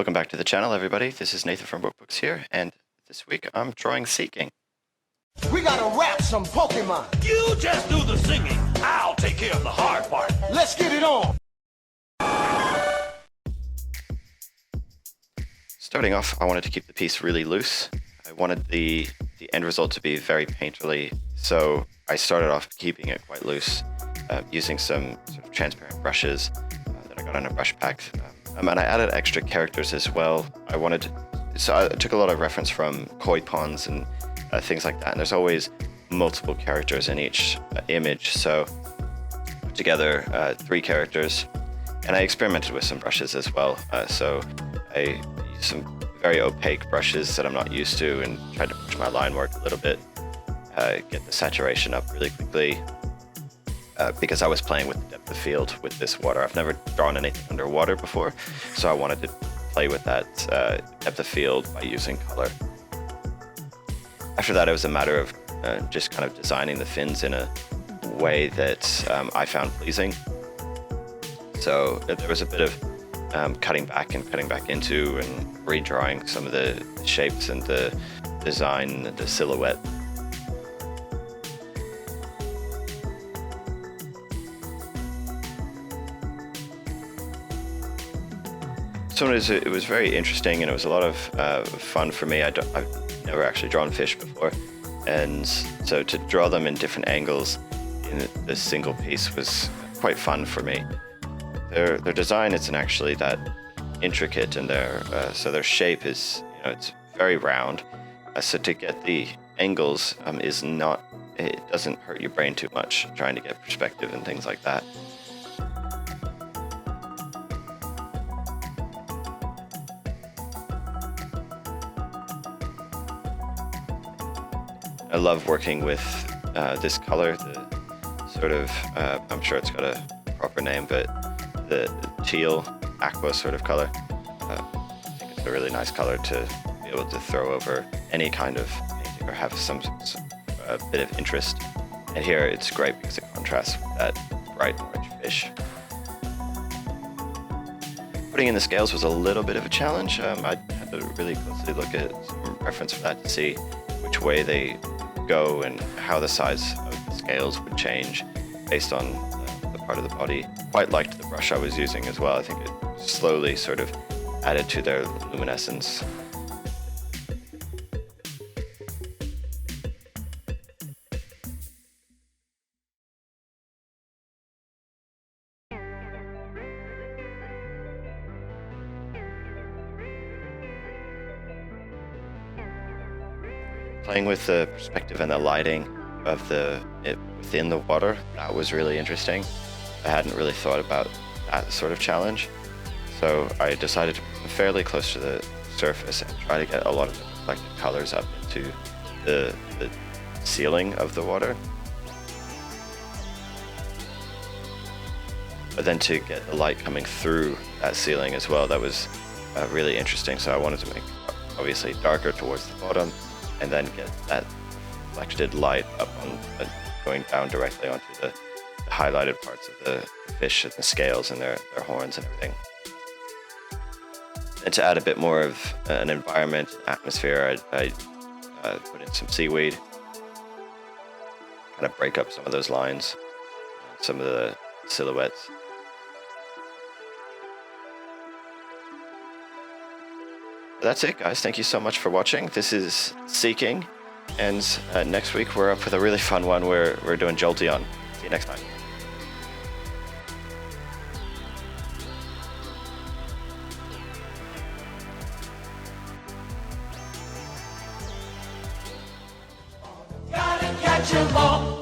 Welcome back to the channel, everybody. This is Nathan from Workbooks here, and this week I'm drawing Seaking. We gotta rap some Pokemon. You just do the singing. I'll take care of the hard part. Let's get it on. Starting off, I wanted to keep the piece really loose. I wanted the end result to be very painterly, so I started off keeping it quite loose, using some sort of transparent brushes that I got in a brush pack. And I added extra characters as well. So I took a lot of reference from koi ponds and things like that, and there's always multiple characters in each image, so I put together 3 characters, and I experimented with some brushes as well. So I used some very opaque brushes that I'm not used to and tried to push my line work a little bit, get the saturation up really quickly, because I was playing with the depth of field with this water. I've never drawn anything underwater before, so I wanted to play with that depth of field by using color. After that, it was a matter of just kind of designing the fins in a way that I found pleasing. So there was a bit of cutting back into and redrawing some of the shapes and the design, the silhouette. So it was very interesting, and it was a lot of fun for me. I've never actually drawn fish before, and so to draw them in different angles in this single piece was quite fun for me. Their design isn't actually that intricate, and so their shape is, it's very round. So to get the angles it doesn't hurt your brain too much trying to get perspective and things like that. I love working with this color, the sort of, I'm sure it's got a proper name, but the teal aqua sort of color. I think it's a really nice color to be able to throw over any kind of painting or have some bit of interest. And here it's great because it contrasts with that bright orange fish. Putting in the scales was a little bit of a challenge. I had to really closely look at some reference for that to see which way they go and how the size of the scales would change based on the part of the body. Quite liked the brush I was using as well. I think it slowly sort of added to their luminescence. Playing with the perspective and the lighting of it within the water, that was really interesting. I hadn't really thought about that sort of challenge, so I decided to put them fairly close to the surface and try to get a lot of the reflected colors up into the ceiling of the water. But then to get the light coming through that ceiling as well, that was really interesting. So I wanted to make obviously darker towards the bottom, and then get that reflected light up on going down directly onto the highlighted parts of the fish and the scales and their horns and everything. And to add a bit more of an environment, atmosphere, I put in some seaweed, kind of break up some of those lines, some of the silhouettes. That's it, guys. Thank you so much for watching. This is Seaking, and next week we're up with a really fun one where we're doing Jolteon. See you next time. Gotta catch 'em all.